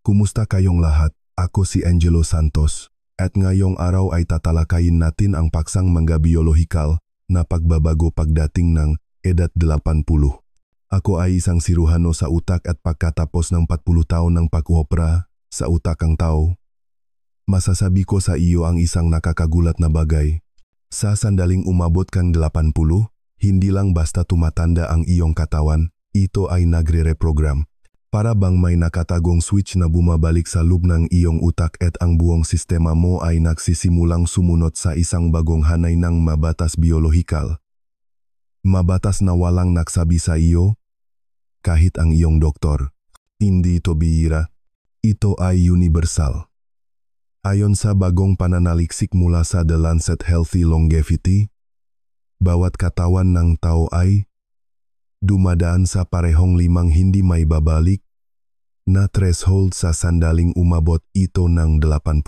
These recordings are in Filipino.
Kumusta kayong lahat? Ako si Angelo Santos. At ngayong araw ay tatalakayin natin ang paksang mangga-biolohikal na pagbabago pagdating ng edad 80. Ako ay isang siruhano sa utak at pagkatapos ng 40 taon ng pag-opera sa utak ang tao, masasabi ko sa iyo ang isang nakakagulat na bagay. Sa sandaling umabot kang 80, hindi lang basta tumatanda ang iyong katawan, ito ay nagre-reprogram. Para bang may nakatagong switch na bumabalik sa loob ng iyong utak at ang buong sistema mo ay nagsisimulang sumunod sa isang bagong hanay ng mabatas biolohikal. Mabatas na walang nagsabi sa iyo, kahit ang iyong doktor. Hindi ito bihira. Ito ay universal. Ayon sa bagong pananaliksik mula sa The Lancet Healthy Longevity, bawat katawan ng tao ay dumadaan sa parehong 5 hindi may babalik na threshold sa sandaling umabot ito ng 80.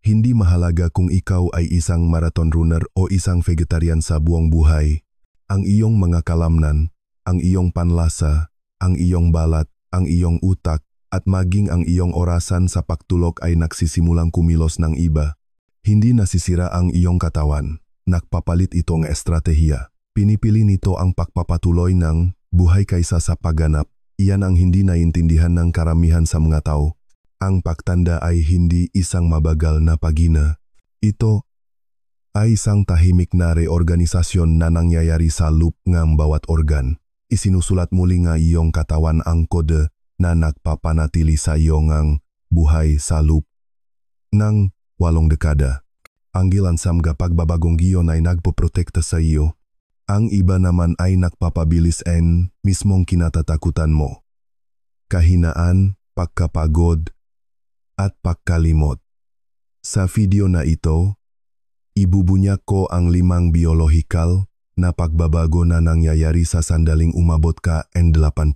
Hindi mahalaga kung ikaw ay isang marathon runner o isang vegetarian sa buong buhay. Ang iyong mga kalamnan, ang iyong panlasa, ang iyong balat, ang iyong utak, at maging ang iyong orasan sa pagtulog ay nagsisimulang kumilos ng iba. Hindi nasisira ang iyong katawan. Nagpapalit itong estratehiya. Pinipili nito ang pagpapatuloy ng buhay kaysa sa pagganap. Iyan ang hindi naintindihan ng karamihan sa mga tao. Ang pagtanda ay hindi isang mabagal na paghina. Ito ay isang tahimik na reorganisasyon na nangyayari sa loop ng bawat organ. Isinusulat muli nga iyong katawan ang kode na nagpapanatili sa iyo ngang buhay sa loop ng 8 dekada. Ang gilansam ga pagbabagong giyon ay nagpoprotekta sa iyo. Ang iba naman ay nagpapabilis en mismong kinatatakutan mo. Kahinaan, pagkapagod, at pagkalimot. Sa video na ito, ibubunyag ko ang 5 biolohikal na pagbabago na nangyayari sa sandaling umabot ka en 80.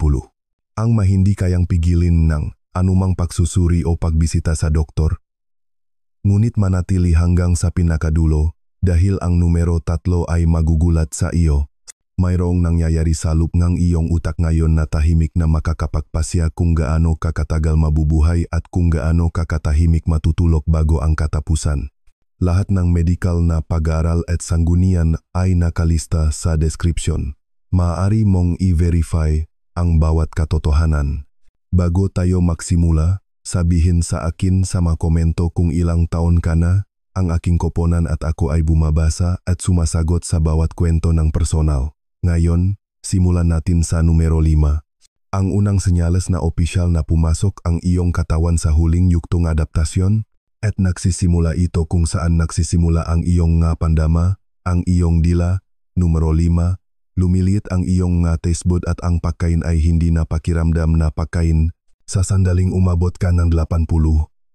Ang mahindi kayang pigilin ng anumang pagsusuri o pagbisita sa doktor. Ngunit manatili hanggang sa pinakadulo dahil ang numero 3 ay magugulat sa iyo. Mayroong nangyayari sa loop ng iyong utak ngayon na tahimik na makakapagpasya kung gaano kakatagal mabubuhay at kung gaano kakatahimik matutulog bago ang katapusan. Lahat ng medical na pag-aaral at sanggunian ay nakalista sa description. Maaari mong i-verify ang bawat katotohanan. Bago tayo magsimula, sabihin sa akin sa mga komento kung ilang taon ka na. Ang aking koponan at ako ay bumabasa at sumasagot sa bawat kwento ng personal. Ngayon, simulan natin sa numero 5. Ang unang senyales na opisyal na pumasok ang iyong katawan sa huling yuktong adaptasyon at nagsisimula ito kung saan nagsisimula ang iyong nga pandama, ang iyong dila. Numero 5. Lumiliit ang iyong nga taste bud at ang pagkain ay hindi na pakiramdam na pagkain. Sa sandaling umabot ka ng 80,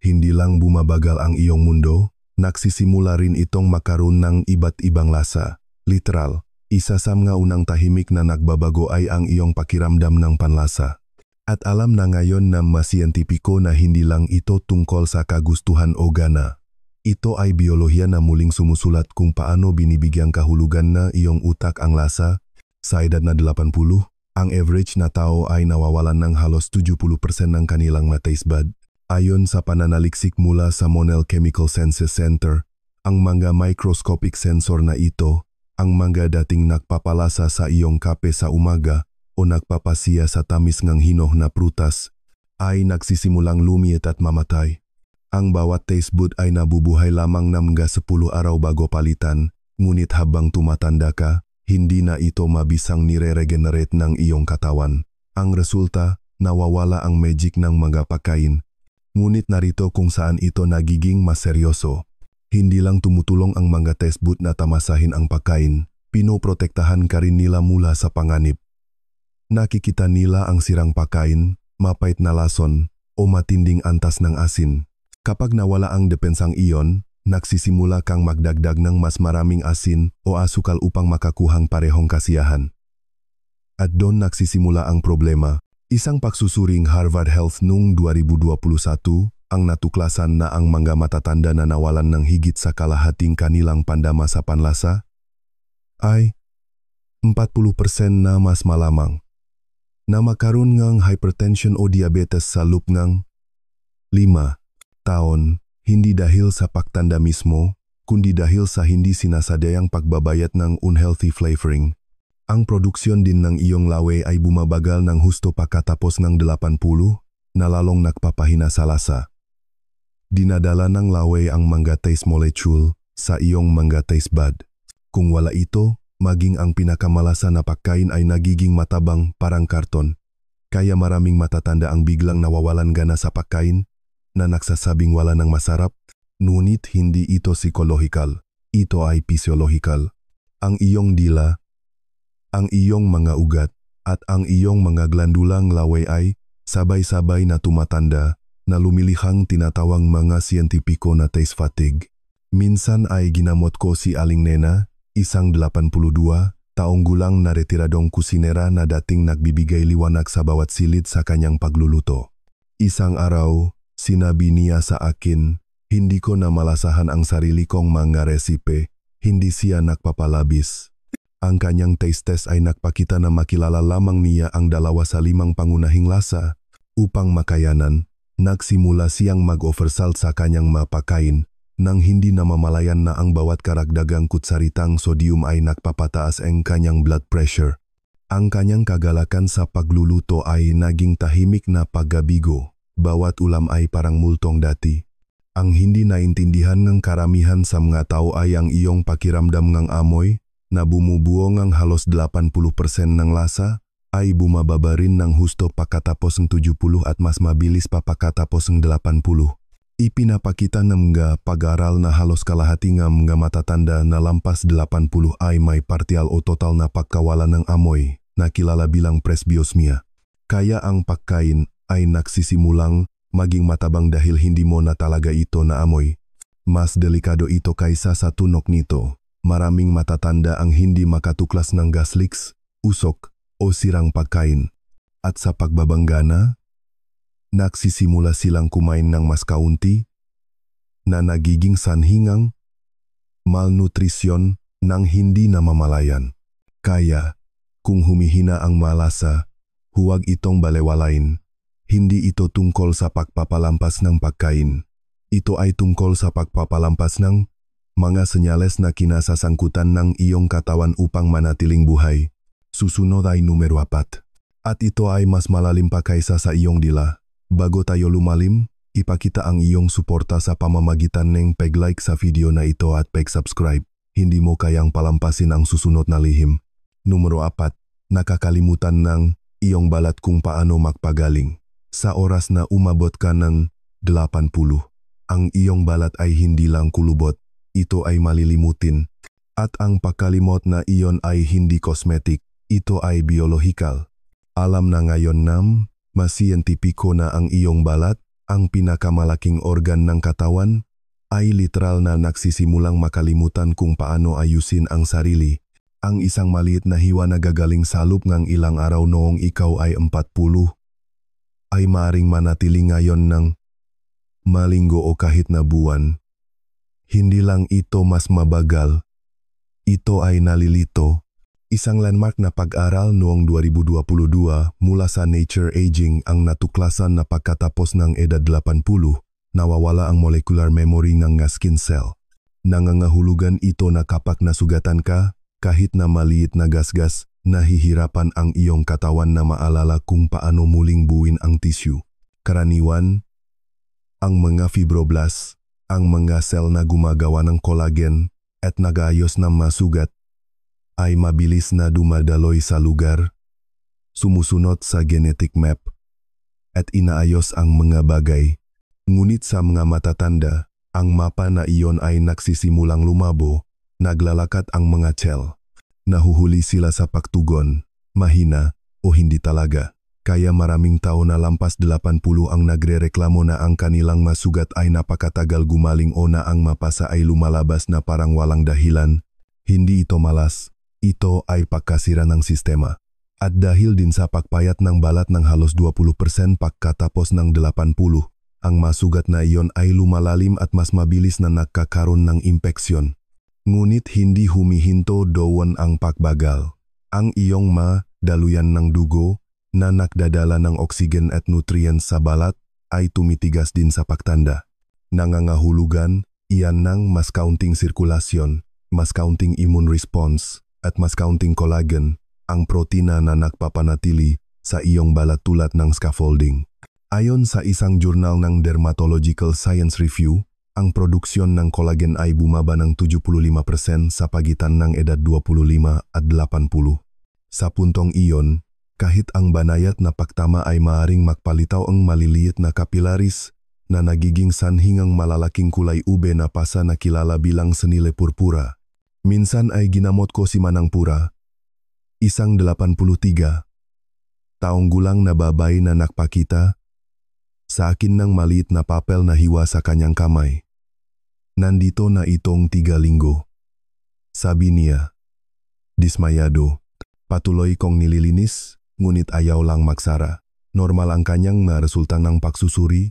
hindi lang bumabagal ang iyong mundo, nagsisimula rin itong makaroon ng iba't ibang lasa. Literal, isa sa mga unang tahimik na nagbabago ay ang iyong pakiramdam ng panlasa. At alam na ngayon ng mas siyentipiko na hindi lang ito tungkol sa kagustuhan o gana. Ito ay biolohiya na muling sumusulat kung paano binibigyang kahulugan na iyong utak ang lasa. Sa edad na 80, ang average na tao ay nawawalan ng halos 70% ng kanilang taste bud. Ayon sa pananaliksik mula sa Monell Chemical Senses Center, ang mga microscopic sensor na ito, ang mga dating nagpapalasa sa iyong kape sa umaga o nagpapasiya sa tamis ng hinog na prutas, ay nagsisimulang lumiit at mamatay. Ang bawat taste bud ay nabubuhay lamang ng mga 10 araw bago palitan, ngunit habang tumatanda ka, hindi na ito mabisang nire-regenerate ng iyong katawan. Ang resulta, nawawala ang magic ng mga pagkain. Ngunit narito kung saan ito nagiging mas seryoso. Hindi lang tumutulong ang mga taste bud na tamasahin ang pagkain, pinoprotektahan ka rin nila mula sa panganib. Nakikita nila ang sirang pagkain, mapait na lason, o matinding antas ng asin. Kapag nawala ang depensang iyon, nagsisimula kang magdagdag ng mas maraming asin o asukal upang makakuhang parehong kasiyahan. At doon nagsisimula ang problema. Isang pagsusuring Harvard Health noong 2021 ang natuklasan na ang mga matatanda na nawalan ng higit sa kalahating kanilang pandama sa panlasa ay 40% na mas malamang na makaroon ng hypertension o diabetes sa loop ng 5 taon, hindi dahil sa pagtanda mismo, kundi dahil sa hindi sinasadyang pagbabayat ng unhealthy flavoring. Ang produksyon din ng iyong lawe ay bumabagal ng husto pagkatapos ng 80 na lalong nagpapahina sa lasa. Dinadala ng lawe ang manga taste molecule sa iyong manga taste bud. Kung wala ito, maging ang pinakamalasa na pagkain ay nagiging matabang parang karton. Kaya maraming matatanda ang biglang nawawalan gana sa pagkain na nagsasabing wala ng masarap, ngunit hindi ito psikolohikal, ito ay physiological. Ang iyong dila, ang iyong mga ugat, at ang iyong mga glandulang lawe ay sabay-sabay na tumatanda na lumilihang tinatawang mga siyentipiko na taste fatigue. Minsan ay ginamot ko si Aling Nena, isang 82 taong gulang na retiradong kusinera na dating nagbibigay liwanag sa bawat silid sa kanyang pagluluto. Isang araw, sinabi niya sa akin, hindi ko na malasahan ang sarili kong mga resipe, hindi siya nagpapalabis. Ang kanyang taste test ay nagpakita na makilala lamang niya ang 2 sa 5 pangunahing lasa. Upang makayanan, nagsimula siyang mag-offer salt sa kanyang mapakain, nang hindi namamalayan na ang bawat karagdagang kutsaritang sodium ay nagpapataas ang kanyang blood pressure. Ang kanyang kagalakan sa pagluluto ay naging tahimik na paggabigo. Bawat ulam ay parang multong dati. Ang hindi naintindihan ng karamihan sa mga tao ay ang iyong pakiramdam ng amoy, na bumubuo ng halos 80% ng lasa, ay bumababa rin ng husto pagkatapos ng 70 at mas mabilis pa pagkatapos ng 80. Ipinapakita ng mga pag-aral na halos kalahati ng mga matatanda na lampas 80 ay may partial o total na pagkawala ng amoy, na kilala bilang presbyosmia. Kaya ang pagkain ay nagsisimulang maging matabang dahil hindi mo na talaga ito naamoy. Mas delikado ito kaysa sa tunog nito. Maraming matatanda ang hindi makatuklas ng gas leaks, usok, o sirang pagkain. At sa pagbabanggana, nagsisimula silang kumain ng mas kaunti, na nagiging sanhingang malnutrisyon ng hindi namamalayan. Kaya, kung humihina ang malasa, huwag itong balewalain. Hindi ito tungkol sa pagpapalampas ng pagkain. Ito ay tungkol sa pagpapalampas ng mga senyales na kinasasangkutan ng iyong katawan upang manatiling buhay. Susunod ay numero 4. At ito ay mas malalim pa kaysa sa iyong dila. Bago tayo lumalim, ipakita ang iyong suporta sa pamamagitan ng pag-like sa video na ito at pag-subscribe. Hindi mo kayang palampasin ang susunod na lihim. Numero 4. Nakakalimutan ng iyong balat kung paano magpagaling. Sa oras na umabot ka ng 80, ang iyong balat ay hindi lang kulubot, ito ay malilimutin. At ang pagkalimot na iyon ay hindi cosmetic, ito ay biological. Alam na ngayon mas siyentipiko na ang iyong balat, ang pinakamalaking organ ng katawan, ay literal na nagsisimulang makalimutan kung paano ayusin ang sarili. Ang isang maliit na hiwa na gagaling sa loob ng ilang araw noong ikaw ay 40, ay maaring manatili ngayon ng malinggo o kahit na buwan. Hindi lang ito mas mabagal, ito ay nalilito. Isang landmark na pag-aral noong 2022 mula sa Nature Aging ang natuklasan na pagkatapos ng edad 80, nawawala ang molecular memory ng skin cell. Nangangahulugan ito na kapag nasugatan ka, kahit na maliit na gasgas, nahihirapan ang iyong katawan na maalala kung paano muling buuin ang tissue. Karaniwan, ang mga fibroblasts, ang mga cell na gumagawa ng collagen at nag-aayos ng masugat, ay mabilis na dumadaloy sa lugar, sumusunod sa genetic map, at inaayos ang mga bagay. Ngunit sa mga matatanda, ang mapa na iyon ay nagsisimulang lumabo, naglalakad ang mga cell. Nahuhuli sila sa pagtugon, mahina, o hindi talaga. Kaya maraming tao na lampas 80 ang nagrereklamo na ang kanilang masugat ay napakatagal gumaling o na ang mapasa ay lumalabas na parang walang dahilan. Hindi ito malas. Ito ay pagkasira ng sistema. At dahil din sa pagpayat ng balat ng halos 20% pagkatapos ng 80, ang masugat na iyon ay lumalalim at mas mabilis na nagkakaroon ng impeksyon. Ngunit hindi humihinto doon ang pagbagal. Ang iyong daluyan ng dugo na nagdadala ng oksigen at nutrients sa balat ay tumitigas din sa pagtanda. Nangangahulugan, iyan ng mas kaunting sirkulasyon, mas kaunting immune response, at mas kaunting collagen, ang protina na nagpapanatili sa iyong balat tulad ng scaffolding. Ayon sa isang jurnal ng Dermatological Science Review, ang produksyon ng collagen ay bumaba ng 75% sa pagitan ng edad 25 at 80. Sa puntong iyon, kahit ang banayad na pagtama ay maaring magpalitaw ang maliliit na capillaries na nagiging sanhi ng malalaking kulay ube na pasa na kilala bilang senile purpura. Minsan ay ginamot ko si Manang Pura, isang 83 taong gulang na babae na nakpakita sa akin ng maliit na papel na hiwa sa kanyang kamay. Nandito na itong 3 linggo. Sabi niya. Dismayado. Patuloy kong nililinis, ngunit ayaw lang magsara. Normal ang kanyang na resulta ng pagsusuri.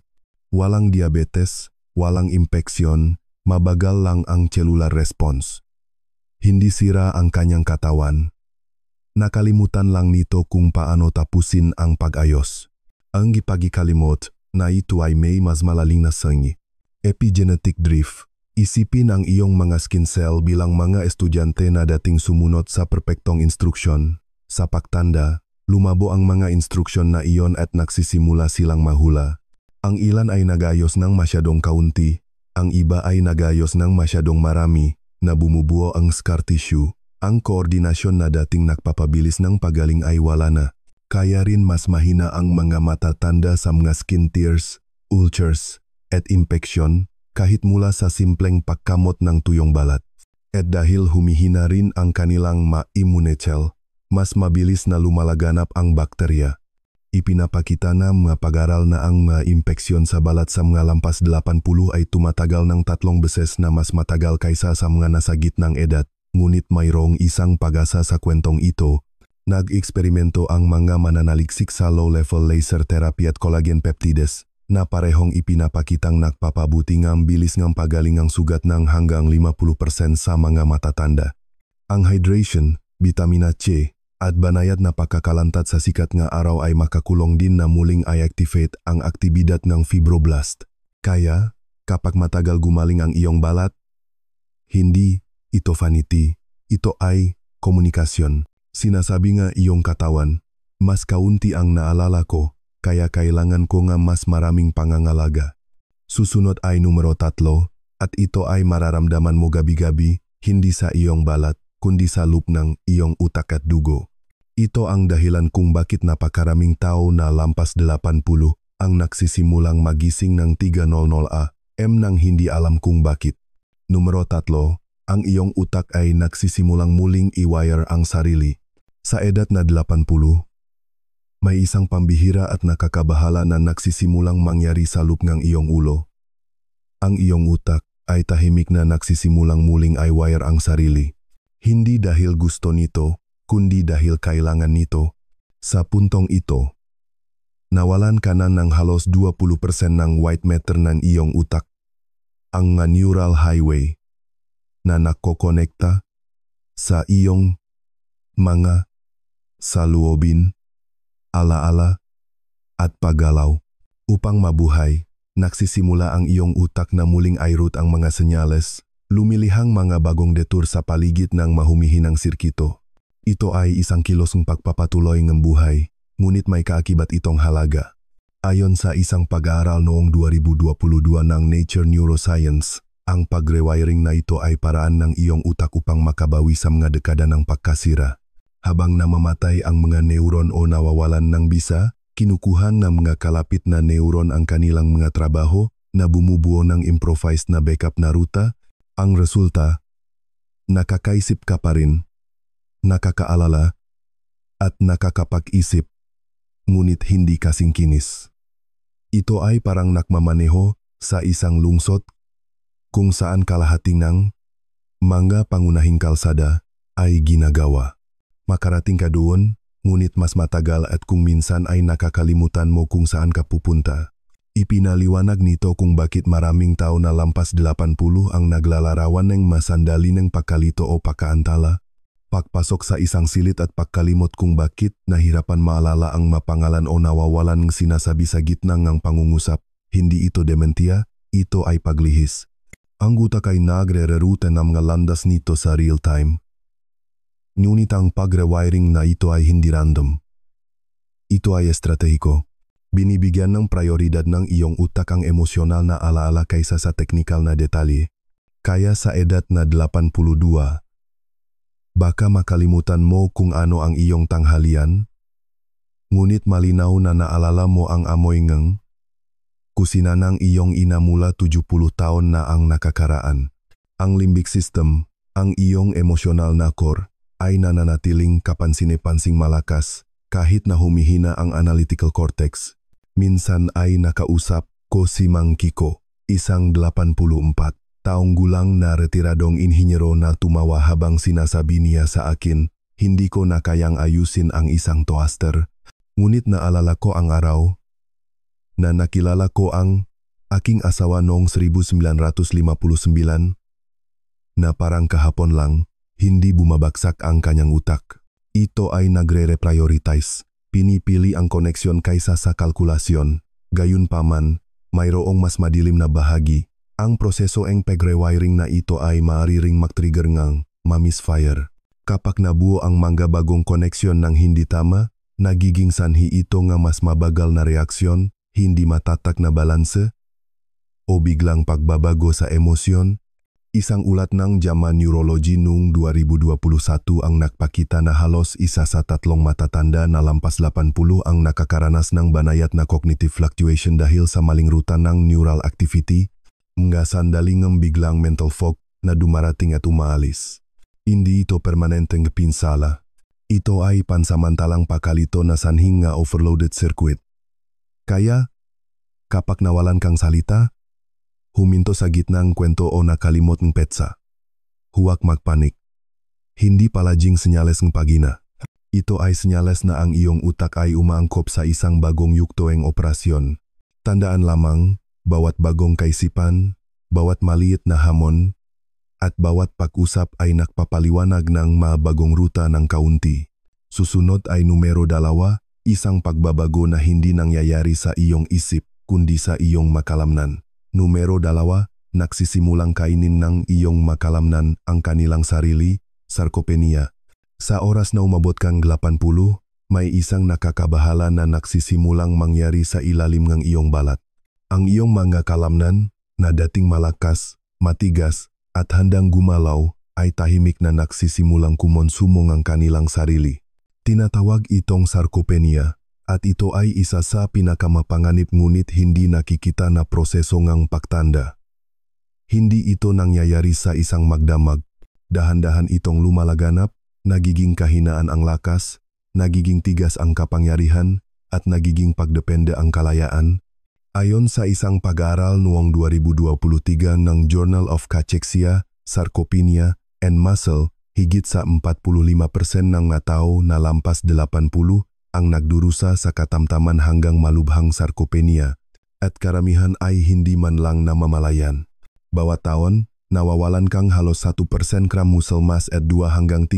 Walang diabetes, walang impeksyon, mabagal lang ang cellular response. Hindi sira ang kanyang katawan. Nakalimutan lang nito kung paano tapusin ang pag-ayos. Ang ipagikalimot na ito ay may mas malaling na sangi. Epigenetic drift. Isipin ang iyong mga skin cell bilang mga estudyante na dating sumunod sa perpektong instruksyon. Sa pagtanda, lumabo ang mga instruksyon na iyon at nagsisimula silang mahula. Ang ilan ay nagayos ng masyadong kaunti, ang iba ay nagayos ng masyadong marami, na bumubuo ang scar tissue. Ang koordinasyon na dating nagpapabilis ng pagaling ay wala na. Kaya rin mas mahina ang mga matatanda sa mga skin tears, ulcers, at impeksyon, kahit mula sa simpleng pagkamot ng tuyong balat. At dahil humihina rin ang kanilang immune cell, mas mabilis na lumalaganap ang bakterya. Ipinapakita na mga pag-aral na ang mga impeksyon sa balat sa mga lampas 80 ay tumatagal ng 3 beses na mas matagal kaysa sa mga nasa gitnang edad. Ngunit mayroong isang pag-asa sa kwentong ito. Nag-eksperimento ang mga mananaliksik sa low-level laser therapy at collagen peptides na parehong ipinapakitang nagpapabuti ng bilis ng pagaling ng sugat ng hanggang 50% sa mga matatanda. Ang hydration, vitamina C, at banayad na pagkakalantat sa sikat nga araw ay makakulong din na muling i-activate ang aktibidad ng fibroblast. Kaya, kapag matagal gumaling ang iyong balat, hindi ito vanity, ito ay komunikasyon. Sinasabi nga iyong katawan, mas kaunti ang naalala ko, kaya kailangan ko nga mas maraming pangangalaga. Susunod ay numero 3, at ito ay mararamdaman mo gabi-gabi, hindi sa iyong balat, kundi sa loop ng iyong utak at dugo. Ito ang dahilan kung bakit napakaraming tao na lampas 80 ang nagsisimulang magising ng 3:00 AM nang hindi alam kung bakit. Numero 3, ang iyong utak ay nagsisimulang muling i-wire ang sarili. Sa edad na 80, may isang pambihira at nakakabahala na nagsisimulang mangyari sa loop ng iyong ulo. Ang iyong utak ay tahimik na nagsisimulang muling i-wire ang sarili. Hindi dahil gusto nito, kundi dahil kailangan nito. Sa puntong ito, nawalan ka na ng halos 20% ng white matter ng iyong utak. Ang neural highway na nakokonekta sa iyong mga saloobin, alaala, at paggalaw. Upang mabuhay, nagsisimula ang iyong utak na muling i-route ang mga senyales, lumilihang mga bagong detour sa paligid ng mahumihinang sirkito. Ito ay isang kilosong pagpapatuloy ng buhay, ngunit may kaakibat itong halaga. Ayon sa isang pag-aaral noong 2022 ng Nature Neuroscience, ang pag-rewiring na ito ay paraan ng iyong utak upang makabawi sa mga dekada ng pagkasira. Habang namamatay ang mga neuron o nawawalan ng bisa, kinukuhan ng mga kalapit na neuron ang kanilang mga trabaho na bumubuo ng improvised na backup na ruta. Ang resulta, nakakaisip ka pa rin, nakakaalala, at nakakapag-isip, ngunit hindi kasing kinis. Ito ay parang nakmamaneho sa isang lungsod kung saan kalahati ng mga pangunahing kalsada ay ginagawa. Makarating ka doon, ngunit mas matagal at kung minsan ay nakakalimutan mo kung saan ka pupunta. Ipinaliwanag nito kung bakit maraming tao na lampas 80 ang naglalarawan ng masandali ng pagkalito o pagkaantala. Pagpasok sa isang silid at pagkalimot kung bakit nahirapan maalala ang mapangalan o nawawalan ng sinasabi sa gitna ng pangungusap, hindi ito dementia, ito ay paglihis. Ang utak ay nagre-reroute ng mga landas nito sa real time. Ngunit ang pag-rewiring na ito ay hindi random. Ito ay estratehiko. Binibigyan ng prioridad ng iyong utak ang emosyonal na alaala kaysa sa teknikal na detalye. Kaya sa edad na 82, baka makalimutan mo kung ano ang iyong tanghalian, ngunit malinaw na naalala mo ang amoy ng kusina ng iyong ina mula 70 taon na ang nakakaraan. Ang limbic system, ang iyong emosyonal na core, ay nananatiling kapansin-pansing malakas kahit na humihina ang analytical cortex. Minsan ay nakausap ko si Mang Kiko, isang 84 taong gulang na retiradong inhinyero na tumawa habang sinasabi niya sa akin, hindi ko na kayang ayusin ang isang toaster. Ngunit naalala ko ang araw na nakilala ko ang aking asawa noong 1959 na parang kahapon lang, hindi bumabagsak ang kanyang utak. Ito ay nagre-reprioritize, pinipili ang koneksyon kaysa sa kalkulasyon. Gayunpaman, mayroong mas madilim na bahagi. Ang proseso ng pag-rewiring na ito ay maaaring mag-trigger ng ma-misfire. Kapag nabuo ang mga bagong koneksyon ng hindi tama, nagiging sanhi ito ng mas mabagal na reaksyon, hindi matatak na balanse, o biglang pagbabago sa emosyon. Isang ulat ng JAMA Neurology noong 2021 ang nagpakita na halos isa sa 3 matatanda na lampas 80 ang nakakaranas ng banayad na cognitive fluctuation dahil sa maling ruta ng neural activity, mga sandaling ng biglang mental fog na dumarating at umaalis. Hindi ito permanenteng pinsala. Ito ay pansamantalang pakalito na sanhing nga overloaded circuit. Kaya, kapag nawalan kang salita, huminto sa gitnang kwento o nakalimot ng petsa. Huwag magpanik. Hindi palaging senyales ng pagina. Ito ay senyales na ang iyong utak ay umaangkop sa isang bagong yugtoeng operasyon. Tandaan lamang, bawat bagong kaisipan, bawat maliit na hamon, at bawat pag-usap ay nakpapaliwanag ng mabagong ruta ng kaunti. Susunod ay numero 2, isang pagbabago na hindi nangyayari sa iyong isip, kundi sa iyong makalamnan. Numero 2, nagsisimulang kainin ng iyong makalamnan ang kanilang sarili, sarcopenia. Sa oras na umabot kang 80, may isang nakakabahala na nagsisimulang mangyari sa ilalim ng iyong balat. Ang iyong mga kalamnan, na dating malakas, matigas, at handang gumalaw, ay tahimik na nagsisimulang kumonsumo ng kanilang sarili. Tinatawag itong sarcopenia. At ito ay isa sa pinakamapanganib ngunit hindi nakikita na proseso ng pagtanda. Hindi ito nangyayari sa isang magdamag. Dahan-dahan itong lumalaganap, nagiging kahinaan ang lakas, nagiging tigas ang kapangyarihan, at nagiging pagdepende ang kalayaan. Ayon sa isang pag-aaral noong 2023 ng Journal of Cachexia, Sarcopenia, and Muscle, higit sa 45% ng mga tao na lampas 80 ang nagdurusa sa katamtaman hanggang malubhang sarcopenia, at karamihan ay hindi man lang namamalayan. Bawat taon, nawawalan kang halos 1% gram muscle mass at 2-3%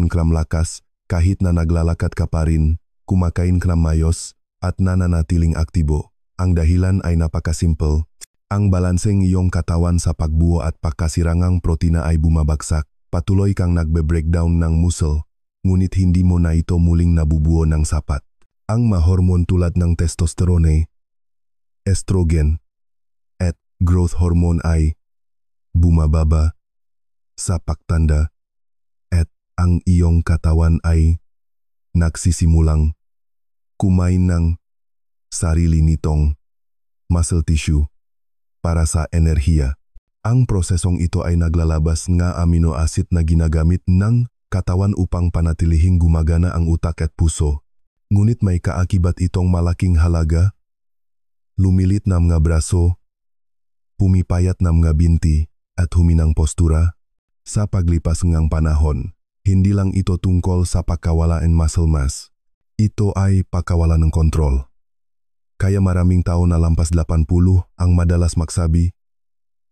gram lakas, kahit na naglalakad ka pa rin, kumakain ka mayos, at nananatiling aktibo. Ang dahilan ay napakasimple. Ang balanseng iyong katawan sa pagbuo at pagkasirangang protina ay bumabagsak, patuloy kang nagbe-breakdown ng muscle, ngunit hindi mo na ito muling nabubuo ng sapat. Ang mahormon tulad ng testosterone, estrogen, at growth hormone ay bumababa sa pagtanda, at ang iyong katawan ay nagsisimulang kumain ng sarili nitong muscle tissue para sa enerhiya. Ang prosesong ito ay naglalabas ng amino acid na ginagamit ng katawan upang panatilihing gumagana ang utak at puso. Ngunit may kaakibat itong malaking halaga. Lumilit na mga braso, pumipayat na mga binti, at huminang postura. Sa paglipas ng panahon, hindi lang ito tungkol sa pagkawalaan muscle mass. Ito ay pagkawalan ng kontrol. Kaya maraming tao na lampas 80 ang madalas magsabi,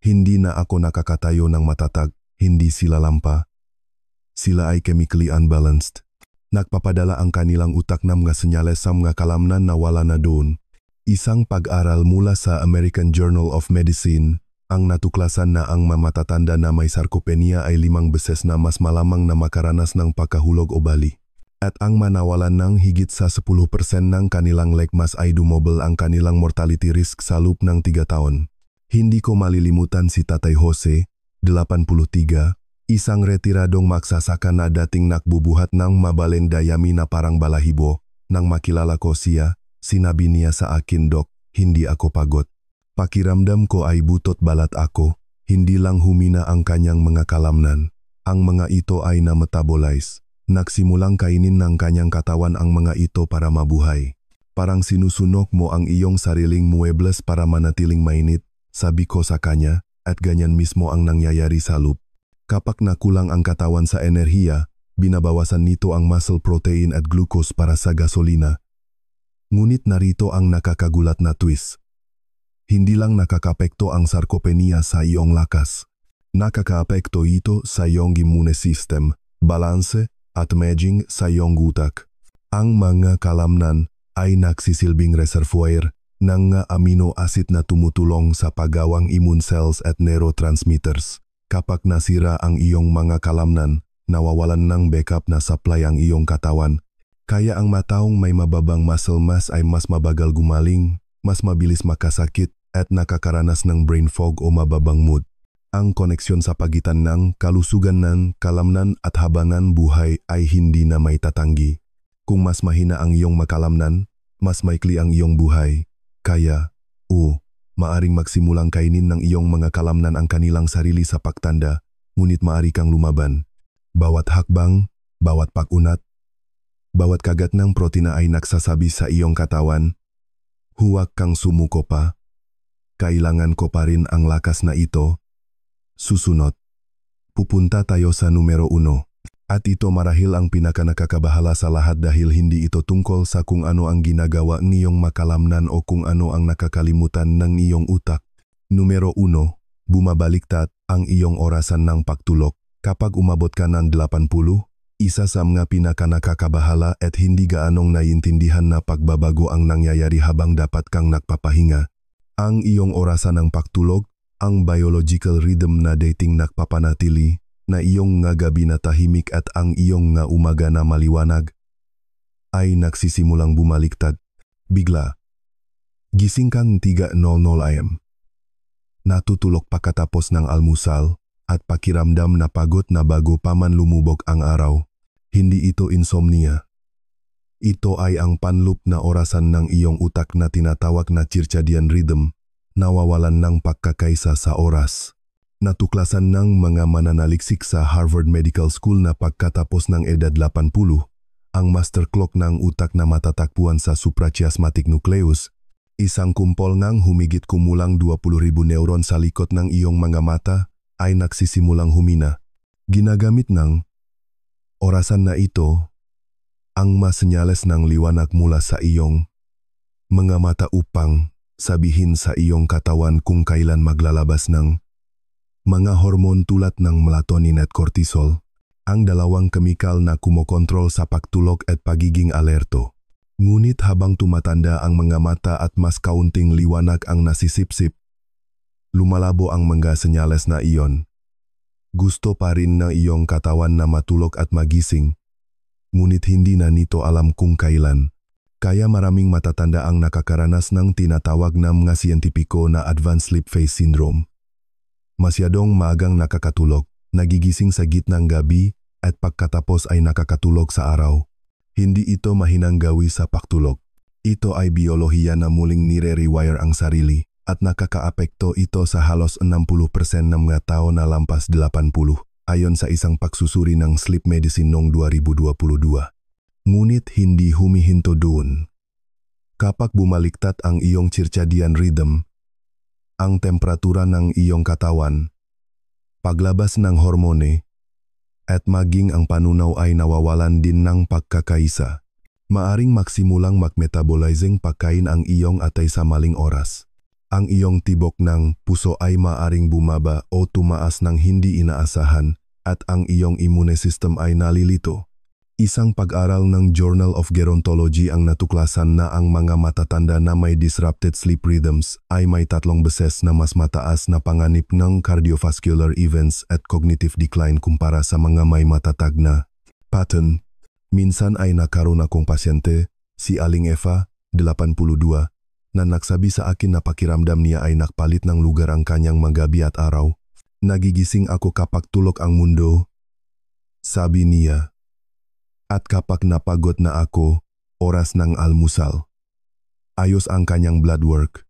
hindi na ako nakakatayo ng matatag, hindi sila lampa. sila ay chemically unbalanced. Nagpapadala ang kanilang utak ng mga senyales sa mga kalamnan na wala na doon. Isang pag-aral mula sa American Journal of Medicine ang natuklasan na ang mamatatanda na may sarcopenia ay 5 beses na mas malamang na makaranas ng pagkahulog o bali. At ang manawalan ng higit sa 10% ng kanilang lekmas ay dumobel ang kanilang mortality risk sa loob ng 3 taon. Hindi ko malilimutan si Tatay Jose, 83, isang retiradong magsasaka na dating nakbubuhat ng mabaleng dayami na parang balahibo. Nang makilala ko siya, sinabi niya sa akin, "Dok, hindi ako pagod. Pakiramdam ko ay butot balat ako." Hindi lang humina ang kanyang mga kalamnan. Ang mga ito ay na-metabolize. Nagsimulang kainin ng kanyang katawan ang mga ito para mabuhay. Parang sinusunok mo ang iyong sariling muebles para manatiling mainit, sabi ko sa kanya, at ganyan mismo ang nangyayari sa loop. Kapag nakulang ang katawan sa enerhiya, binabawasan nito ang muscle protein at glucose para sa gasolina. Ngunit narito ang nakakagulat na twist. Hindi lang nakakapekto ang sarcopenia sa iyong lakas. Nakakaapekto ito sa iyong immune system, balanse, at maging sa iyong utak. Ang mga kalamnan ay nagsisilbing reservoir ng amino acid na tumutulong sa paggawang immune cells at neurotransmitters. Kapag nasira ang iyong mga kalamnan, nawawalan ng backup na supply ang iyong katawan. Kaya ang mataong may mababang muscle mass ay mas mabagal gumaling, mas mabilis makasakit, at nakakaranas ng brain fog o mababang mood. Ang koneksyon sa pagitan ng kalusugan ng kalamnan at habangan buhay ay hindi na may tatanggi. Kung mas mahina ang iyong makalamnan, mas maikli ang iyong buhay. Kaya, maaring magsimulang kainin ng iyong mga kalamnan ang kanilang sarili sa pagtanda, ngunit maaari kang lumaban. Bawat hakbang, bawat pag-unat, bawat kagat ng protina ay nagsasabi sa iyong katawan, "Huwag kang sumuko pa. Kailangan ko pa rin ang lakas na ito." Susunod, pupunta tayo sa numero 1. At ito marahil ang pinakanakakabahala sa lahat dahil hindi ito tungkol sa kung ano ang ginagawa ng iyong makalamnan o kung ano ang nakakalimutan ng iyong utak. Numero 1, bumabaliktad ang iyong orasan ng pagtulog. Kapag umabot ka ng 80, isa sa mga pinakanakakabahala at hindi gaanong naiintindihan na pagbabago ang nangyayari habang dapat kang nagpapahinga. Ang iyong orasan ng pagtulog, ang biological rhythm na dating nagpapanatili, na iyong nga gabi na tahimik at ang iyong nga umaga na maliwanag, ay nagsisimulang bumaliktad. Bigla, gising kang 3:00 AM. Natutulog pagkatapos ng almusal at pakiramdam na pagod na bago pa man lumubog ang araw. Hindi ito insomnia. Ito ay ang panloop na orasan ng iyong utak na tinatawag na circadian rhythm, nawawalan ng pagkakaisa sa oras. Natuklasan ng mga mananaliksik sa Harvard Medical School na pagkatapos ng edad 80, ang master clock ng utak na matatakbuhan sa suprachiasmatic nucleus, isang kumpol ng humigit kumulang 20,000 neuron sa likod ng iyong mga mata, ay nagsisimulang humina. Ginagamit ng orasan na ito ang masenyales ng liwanag mula sa iyong mga mata upang sabihin sa iyong katawan kung kailan maglalabas ng mga hormon tulad ng melatonin at cortisol, ang dalawang kemikal na kumokontrol sa pagtulog at pagiging alerto. Ngunit habang tumatanda ang mga mata at mas kaunting liwanag ang nasisipsip, lumalabo ang mga senyales na iyon. Gusto pa rin ng iyong katawan na matulog at magising, ngunit hindi na nito alam kung kailan. Kaya maraming matatanda ang nakakaranas ng tinatawag ng mga siyentipiko na advanced sleep phase syndrome. Masyadong maagang nakakatulog, nagigising sa gitnang gabi at pagkatapos ay nakakatulog sa araw. Hindi ito mahinang gawi sa pagtulog. Ito ay biyolohiya na muling nire-rewire ang sarili at nakakaapekto ito sa halos 60% ng mga tao na lampas 80, ayon sa isang pagsusuri ng sleep medicine noong 2022. Ngunit hindi humihinto doon. Kapag bumaliktad ang iyong circadian rhythm, ang temperatura ng iyong katawan, paglabas ng hormone, at maging ang panunaw ay nawawalan din ng pagkakaisa. Maaring magsimulang mag-metabolizing pagkain ang iyong atay sa maling oras. Ang iyong tibok ng puso ay maaring bumaba o tumaas ng hindi inaasahan at ang iyong immune system ay nalilito. Isang pag-aral ng Journal of Gerontology ang natuklasan na ang mga matatanda na may disrupted sleep rhythms ay may 3 beses na mas mataas na panganib ng cardiovascular events at cognitive decline kumpara sa mga may matatag na pattern. Minsan ay nakaroon akong pasyente, si Aling Eva, 82, na nagsabi sa akin na pakiramdam niya ay nakpalit ng lugar ang kanyang mga gabi at araw. Nagigising ako kapag tulog ang mundo, sabi niya. At kapag napagod na ako, oras ng almusal. Ayos ang kanyang blood work.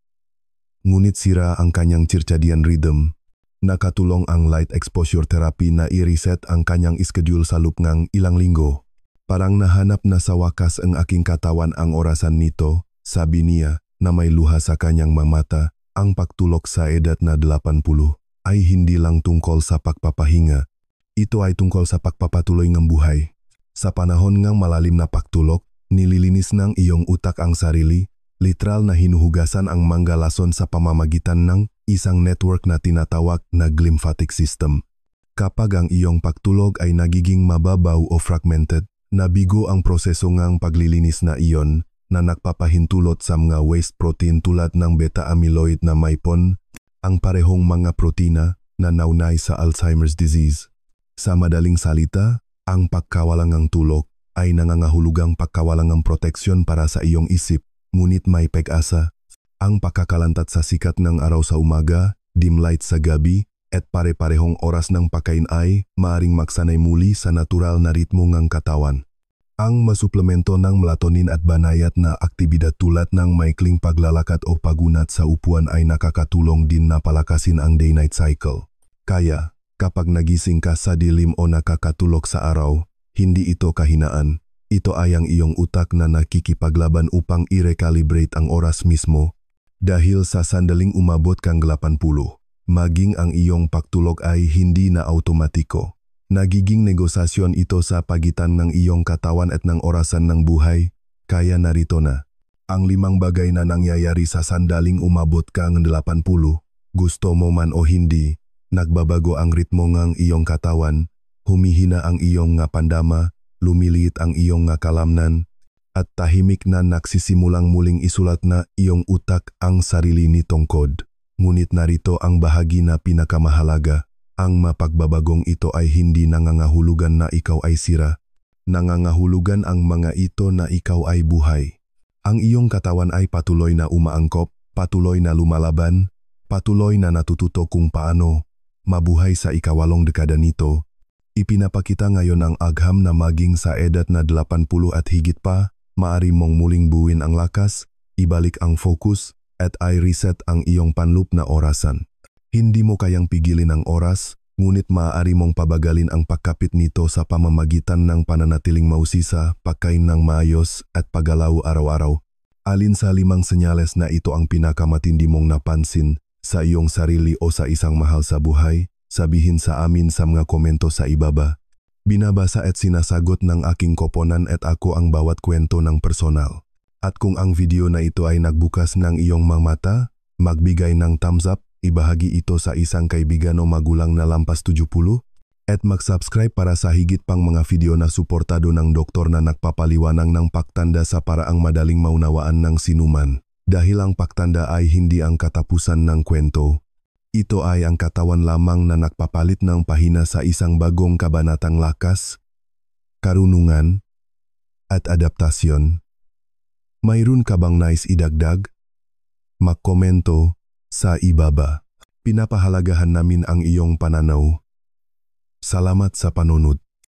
Ngunit sira ang kanyang circadian rhythm. Nakatulong ang light exposure therapy na i-reset ang kanyang schedule sa loob ng ilang linggo. Parang nahanap na sa wakas ang aking katawan ang orasan nito, sabi niya, na may luha sa kanyang mamata. Ang pagtulog sa edad na 80 ay hindi lang tungkol sa pagpapahinga. Ito ay tungkol sa pagpapatuloy ng buhay. Sa panahon ng malalim na pagtulog, nililinis ng iyong utak ang sarili, literal na hinuhugasan ang mga lason sa pamamagitan ng isang network na tinatawag na glymphatic system. Kapag ang iyong pagtulog ay nagiging mababaw o fragmented, nabigo ang proseso ng paglilinis na iyon na nagpapahintulot sa mga waste protein tulad ng beta-amyloid na may PON, ang parehong mga protina na naunay sa Alzheimer's disease. Sa madaling salita, ang pagkawalangang tulog ay nangangahulugang pagkawalangang proteksyon para sa iyong isip, ngunit may pag-asa. Ang pagkakalantat sa sikat ng araw sa umaga, dim light sa gabi, at pare-parehong oras ng pagkain ay maaring magsanay muli sa natural na ritmo ng katawan. Ang masuplemento ng melatonin at banayad na aktibidad tulad ng maikling paglalakad o pagunat sa upuan ay nakakatulong din na palakasin ang day-night cycle. Kaya, kapag nagising ka sa dilim o nakakatulog sa araw, hindi ito kahinaan. Ito ay ang iyong utak na nakikipaglaban upang i-recalibrate ang oras mismo. Dahil sa sandaling umabot kang 80, maging ang iyong pagtulog ay hindi na automatiko. Nagiging negosasyon ito sa pagitan ng iyong katawan at ng orasan ng buhay. Kaya narito na. Ang 5 bagay na nangyayari sa sandaling umabot kang 80, gusto mo man o hindi. Nagbabago ang ritmo ng iyong katawan, humihina ang iyong nga pandama, lumiliit ang iyong nga kalamnan, at tahimik na nagsisimulang muling isulat na iyong utak ang sarili nitong kod. Ngunit narito ang bahagi na pinakamahalaga. Ang mapagbabagong ito ay hindi nangangahulugan na ikaw ay sira. Nangangahulugan ang mga ito na ikaw ay buhay. Ang iyong katawan ay patuloy na umaangkop, patuloy na lumalaban, patuloy na natututo kung paano mabuhay sa ika-8 dekada nito. Ipinapakita ngayon ang agham na maging sa edad na 80 at higit pa, maaari mong muling buuin ang lakas, ibalik ang focus, at i-reset ang iyong panloop na orasan. Hindi mo kayang pigilin ang oras, ngunit maaari mong pabagalin ang pagkapit nito sa pamamagitan ng pananatiling mausisa, pagkain ng maayos, at paggalaw araw-araw. Alin sa 5 senyales na ito ang pinakamatindi mong napansin sa iyong sarili o sa isang mahal sa buhay? Sabihin sa amin sa mga komento sa ibaba. Binabasa at sinasagot ng aking koponan at ako ang bawat kwento ng personal. At kung ang video na ito ay nagbukas ng iyong mga mata, magbigay ng thumbs up, ibahagi ito sa isang kaibigan o magulang na lampas 70, at mag-subscribe para sa higit pang mga video na suportado ng doktor na nagpapaliwanag ng pagtanda sa paraang madaling maunawaan ng sinuman. Dahil ang pagtanda ay hindi ang katapusan ng kwento. Ito ay ang katawan lamang na nagpapalit ng pahina sa isang bagong kabanatang lakas, karunungan, at adaptasyon. Mayroon ka bang nais idagdag? Magkomento sa ibaba. Pinapahalagahan namin ang iyong pananaw. Salamat sa panunod.